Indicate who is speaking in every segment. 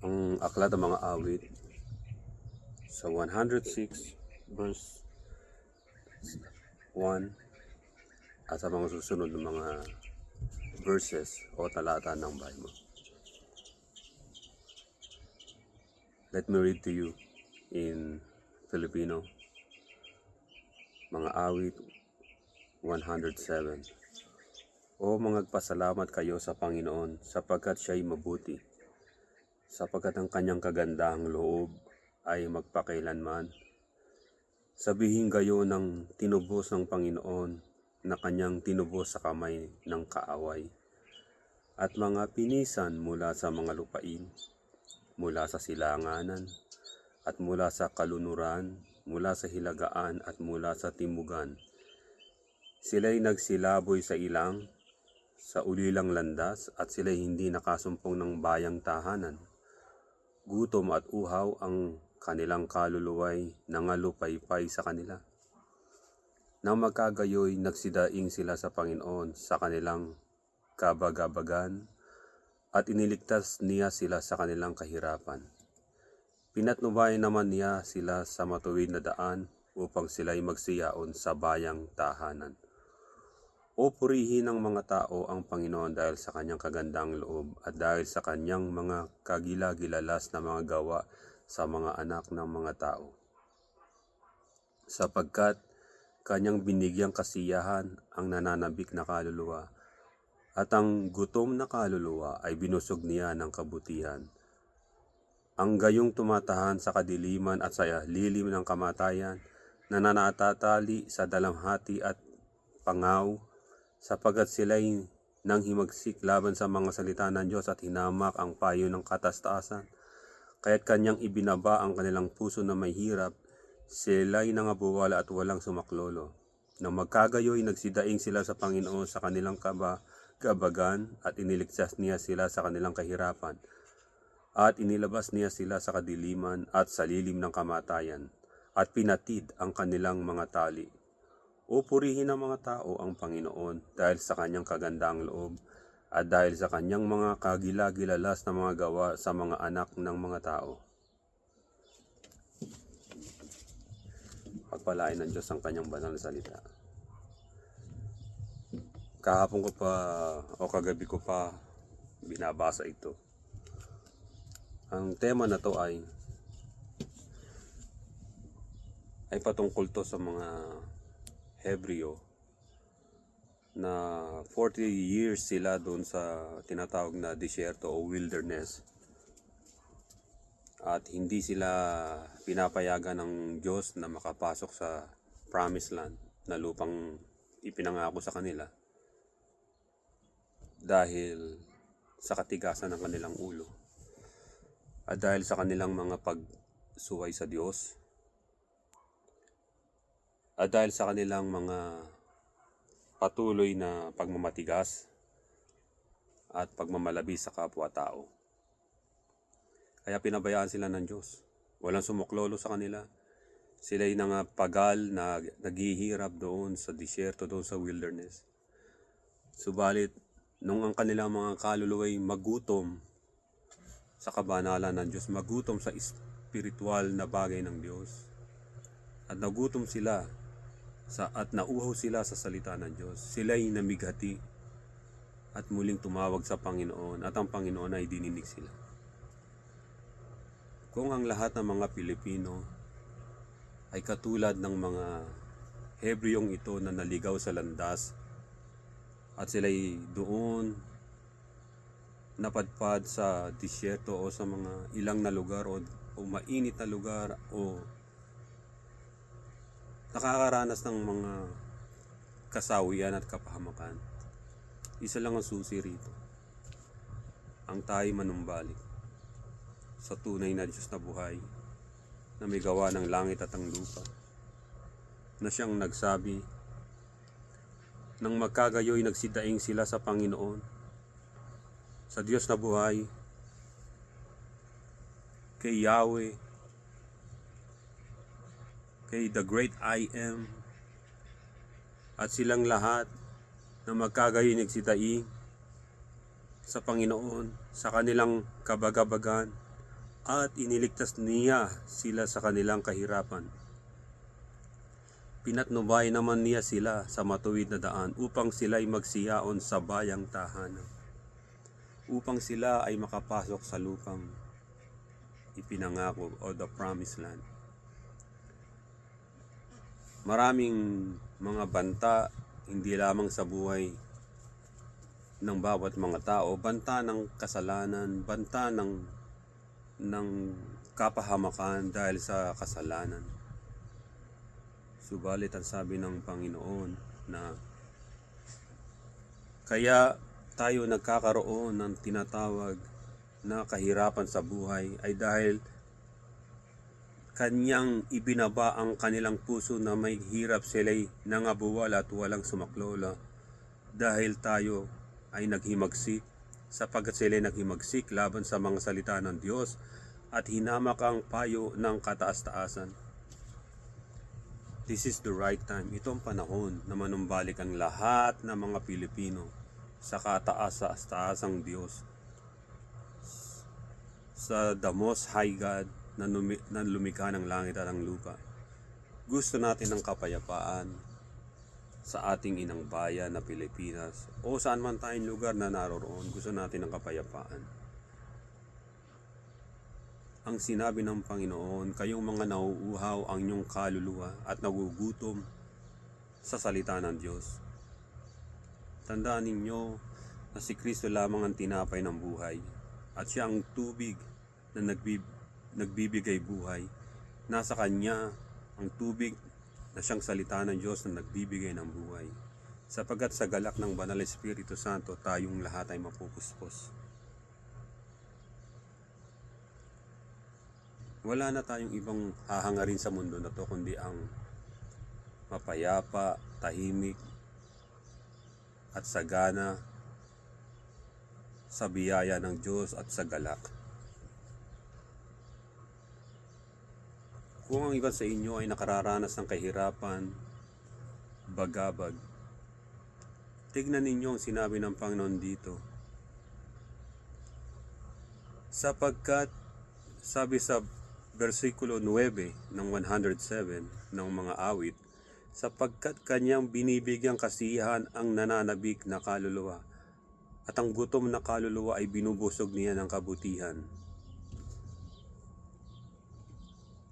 Speaker 1: Ang aklat ng mga awit sa 106 verse 1 at sa mga susunod ng mga verses o talata ng Bible. Let me read to you in Filipino, mga awit 107. O mangagpasalamat kayo sa Panginoon sapagkat siya'y mabuti, sapagkat ang kanyang kagandahang loob ay magpakailanman. Sabihin kayo ng tinubos ng Panginoon na kanyang tinubos sa kamay ng kaaway, at mga pinisan mula sa mga lupain, mula sa silanganan, at mula sa kalunuran, mula sa hilagaan at mula sa timugan. Sila'y nagsilaboy sa ilang, sa ulilang landas, at sila'y hindi nakasumpong ng bayang tahanan. Gutom at uhaw ang kanilang kaluluway nangalupaypay sa kanila. Nang magkagayoy, nagsidaing sila sa Panginoon sa kanilang kabagabagan, at iniligtas niya sila sa kanilang kahirapan. Pinatnubay naman niya sila sa matuwid na daan upang sila'y magsiyaon sa bayang tahanan. O purihin ng mga tao ang Panginoon dahil sa kanyang kagandang loob at dahil sa kanyang mga kagila-gilalas na mga gawa sa mga anak ng mga tao. Sapagkat kanyang binigyang kasiyahan ang nananabik na kaluluwa, at ang gutom na kaluluwa ay binusog niya ng kabutihan. Ang gayong tumatahan sa kadiliman at sa lilim ng kamatayan, nananatatali sa dalamhati at pangaw, sapagkat sila'y nang himagsik laban sa mga salita ng Diyos at hinamak ang payo ng katastasan. Kaya't kanyang ibinaba ang kanilang puso na may hirap, sila'y nangabuwala at walang sumaklolo. Nang magkagayoy, nagsidaing sila sa Panginoon sa kanilang kabagan at iniligtas niya sila sa kanilang kahirapan. At inilabas niya sila sa kadiliman at sa lilim ng kamatayan, at pinatid ang kanilang mga tali. O purihin ng mga tao ang Panginoon dahil sa kanyang kagandang loob at dahil sa kanyang mga kagila-gilalas na mga gawa sa mga anak ng mga tao. Pagpalain ng Diyos ang kanyang banal na salita. Kahapon ko pa o kagabi ko pa binabasa ito. Ang tema na to ay patungkol to sa mga Hebreo na 40 years sila doon sa tinatawag na disyerto o wilderness, at hindi sila pinapayagan ng Diyos na makapasok sa promised land na lupang ipinangako sa kanila dahil sa katigasan ng kanilang ulo at dahil sa kanilang mga pagsuway sa Diyos at dahil sa kanilang mga patuloy na pagmamatigas at pagmamalabi sa kapwa-tao. Kaya pinabayaan sila ng Diyos. Walang sumuklolo sa kanila. Sila'y nangapagal na naghihirap doon sa disyerto, doon sa wilderness. Subalit, nung ang kanilang mga kaluluway magutom sa kabanalan ng Diyos, magutom sa espiritual na bagay ng Diyos, at nagutom sila at nauhaw sila sa salita ng Diyos, sila'y namighati at muling tumawag sa Panginoon, at ang Panginoon ay dininig sila. Kung ang lahat ng mga Pilipino ay katulad ng mga Hebreong ito na naligaw sa landas at sila'y doon napadpad sa disyerto o sa mga ilang na lugar o mainit na lugar o nakakaranas ng mga kasawian at kapahamakan, isa lang ang susi rito: ang tayo manumbalik sa tunay na Diyos na buhay, na may gawa ng langit at ang lupa, na siyang nagsabi, nang magkagayoy nagsidaing sila sa Panginoon, sa Diyos na buhay, kay Yahweh, kay the great I Am, at silang lahat na magkagayoy nagsidaing sa Panginoon sa kanilang kabagabagan at iniligtas niya sila sa kanilang kahirapan. Pinatnubay naman niya sila sa matuwid na daan upang sila'y magsiyaon sa bayang tahanan, upang sila ay makapasok sa lupang ipinangako o the promised land. Maraming mga banta, hindi lamang sa buhay ng bawat mga tao, banta ng kasalanan, banta ng kapahamakan dahil sa kasalanan. Subalit ang sabi ng Panginoon na kaya tayo nagkakaroon ng tinatawag na kahirapan sa buhay ay dahil Kanyang ibinaba ang kanilang puso na may hirap sila'y nangabuwal at walang sumaklola dahil tayo ay naghimagsik, sapagkat sila'y naghimagsik laban sa mga salita ng Diyos at hinamak ang payo ng kataas-taasan. This is the right time. Ito ang panahon na manumbalik ang lahat ng mga Pilipino sa kataas-taasang Diyos, sa the Most High God na lumikha ng langit at ang lupa. Gusto natin ng kapayapaan sa ating inang bayan na Pilipinas o saan man tayong lugar na naroroon. Gusto natin ng kapayapaan. Ang sinabi ng Panginoon, kayong mga nauuhaw ang inyong kaluluwa at nagugutom sa salita ng Diyos. Tandaan ninyo na si Kristo lamang ang tinapay ng buhay at siya ang tubig na nagbibigay buhay. Nasa Kanya ang tubig na siyang salita ng Diyos na nagbibigay ng buhay. Sapagkat sa galak ng Banal Espiritu Santo, tayong lahat ay mapupuspos. Wala na tayong ibang hahangarin sa mundo na to kundi ang mapayapa, tahimik, at sagana sa biyaya ng Diyos at sa galak. Kung ang iba sa inyo ay nakararanas ng kahirapan, bagabag, tignan ninyo ang sinabi ng Panginoon dito. Sapagkat, sabi sa versikulo 9 ng 107 ng mga awit, sapagkat Kanyang binibigyang kasiyahan ang nananabik na kaluluwa, at ang gutom na kaluluwa ay binubusog niya ng kabutihan.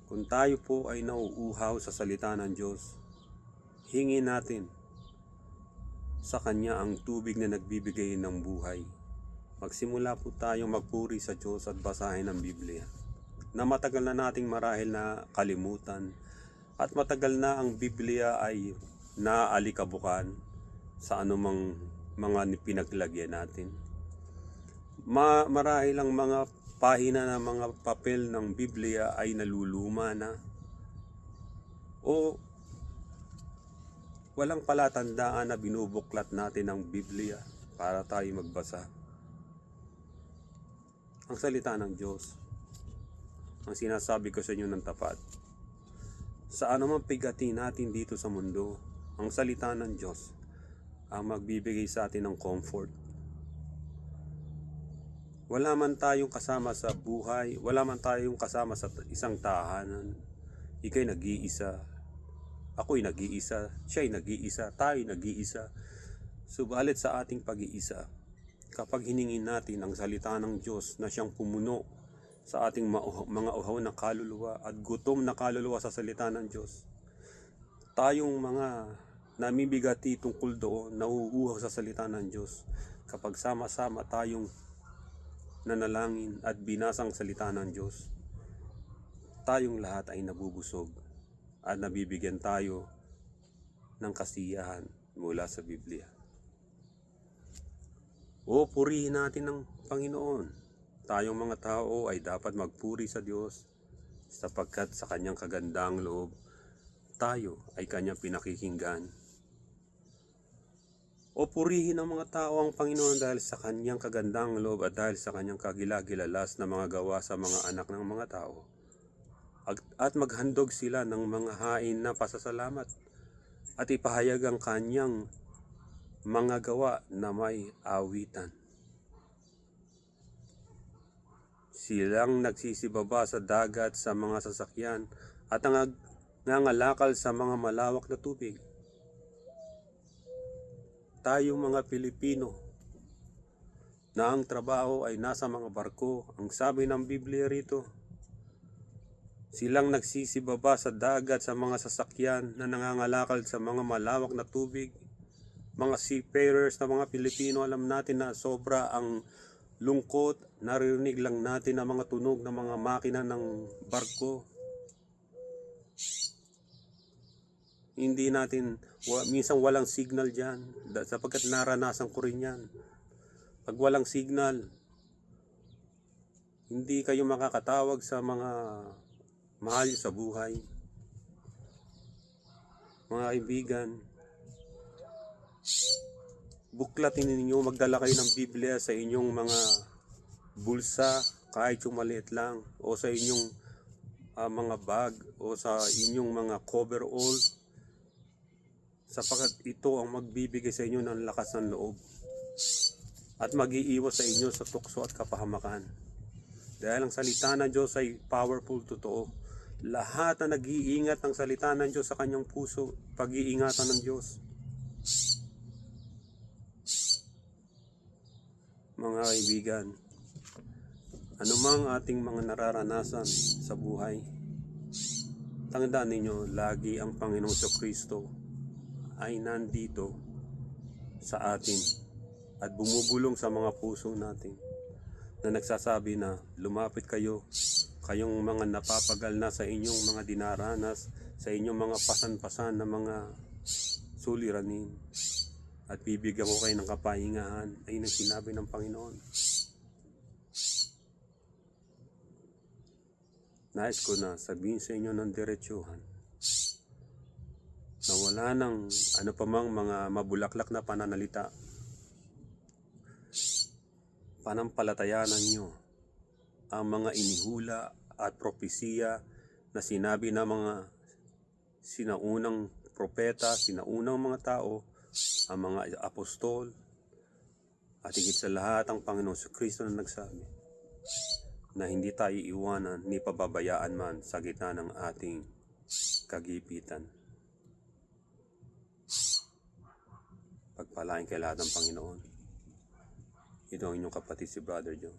Speaker 1: Kung tayo po ay nauuhaw sa salita ng Diyos, hingin natin sa Kanya ang tubig na nagbibigay ng buhay. Magsimula po tayong magpuri sa Diyos at basahin ang Biblia, na matagal na nating marahil na kalimutan at matagal na ang Biblia ay naaalikabukan sa anumang mga pinaglagyan natin. Marahil ang mga pahina ng mga papel ng Biblia ay naluluma na o walang palatandaan na binubuklat natin ang Biblia para tayo magbasa. Ang salita ng Diyos, ang sinasabi ko sa inyo ng tapat, sa anumang pigati natin dito sa mundo, ang salita ng Diyos ang magbibigay sa atin ng comfort. Wala man tayong kasama sa buhay, wala man tayong kasama sa isang tahanan. Ika'y nag-iisa, ako'y nag-iisa, siya'y nag-iisa, tayo'y nag-iisa. Subalit sa ating pag-iisa, kapag hiningin natin ang salita ng Diyos na siyang pumuno sa ating mga uhaw na kaluluwa at gutom na kaluluwa sa salita ng Diyos, tayong mga namibigati tungkol doon, nauuhaw sa salita ng Diyos, kapag sama-sama tayong nanalangin at binasang salita ng Diyos, tayong lahat ay nabubusog at nabibigyan tayo ng kasiyahan mula sa Biblia. O purihin natin ang Panginoon. Tayong mga tao ay dapat magpuri sa Diyos sapagkat sa Kanyang kagandang loob, tayo ay Kanyang pinakikinggan. O purihin ng mga tao ang Panginoon dahil sa Kanyang kagandang loob at dahil sa Kanyang kagilagilalas na mga gawa sa mga anak ng mga tao. At maghandog sila ng mga hain na pasasalamat at ipahayag ang Kanyang mga gawa na may awitan. Silang nagsisibaba sa dagat sa mga sasakyan at nangangalakal sa mga malawak na tubig. Tayong mga Pilipino na ang trabaho ay nasa mga barko, ang sabi ng Biblia rito, silang nagsisibaba sa dagat sa mga sasakyan na nangangalakal sa mga malawak na tubig. Mga seafarers na mga Pilipino, alam natin na sobra ang lungkot, naririnig lang natin ang mga tunog ng mga makina ng barko. Hindi natin, minsan walang signal dyan, sapagkat naranasan ko rin yan. Pag walang signal, hindi kayo makakatawag sa mga mahal sa buhay. Mga kaibigan, buklatin ninyo, magdala kayo ng Biblia sa inyong mga bulsa, kahit yung maliit lang, o sa inyong mga bag, o sa inyong mga coverall, sapagkat ito ang magbibigay sa inyo ng lakas ng loob at mag-iiwas sa inyo sa tukso at kapahamakan. Dahil ang salita ng Diyos ay powerful, totoo. Lahat na nag-iingat ng salita ng Diyos sa kanyang puso, pag-iingatan ng Diyos. Mga kaibigan, anumang ating mga nararanasan sa buhay, tandaan ninyo, lagi ang Panginoong Kristo ay nandito sa atin at bumubulong sa mga puso natin na nagsasabi na lumapit kayo, kayong mga napapagal na sa inyong mga dinaranas, sa inyong mga pasan-pasan na mga suliranin, at bibigyan ko kayo ng kapahingahan, ay nang sinabi ng Panginoon. Nais ko na sabihin sa inyo ng diretsuhan na wala nang ano pa mang mga mabulaklak na pananalita. Panampalatayanan nyo ang mga inihula at propesiya na sinabi ng mga sinaunang propeta, sinaunang mga tao, ang mga apostol, at higit sa lahat ang Panginoong Kristo na nagsabi na hindi tayo iwanan ni pababayaan man sa gitna ng ating kagipitan. Pagpalain kay lahat ng Panginoon. Ito ang inyong kapatid si Brother John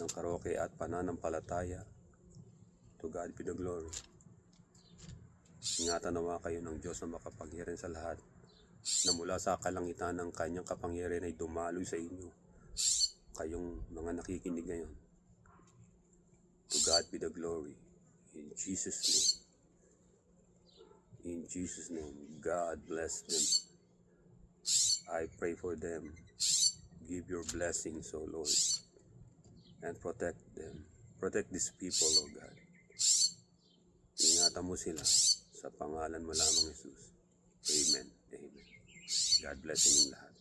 Speaker 1: ng Karoke at Pananampalataya. To God be the glory. Ingatan nawa kayo ng Diyos na makapangyarihan sa lahat, na mula sa kalangitan ng kanyang kapangyarihan ay dumaloy sa inyo, kayong mga nakikinig ngayon. To God be the glory. In Jesus' name. In Jesus' name, God bless them. I pray for them. Give your blessings, O Lord, and protect them. Protect these people, O God. Ingatan mo sila sa pangalan mo lamang, Jesus. Amen. Amen. God bless inyong lahat.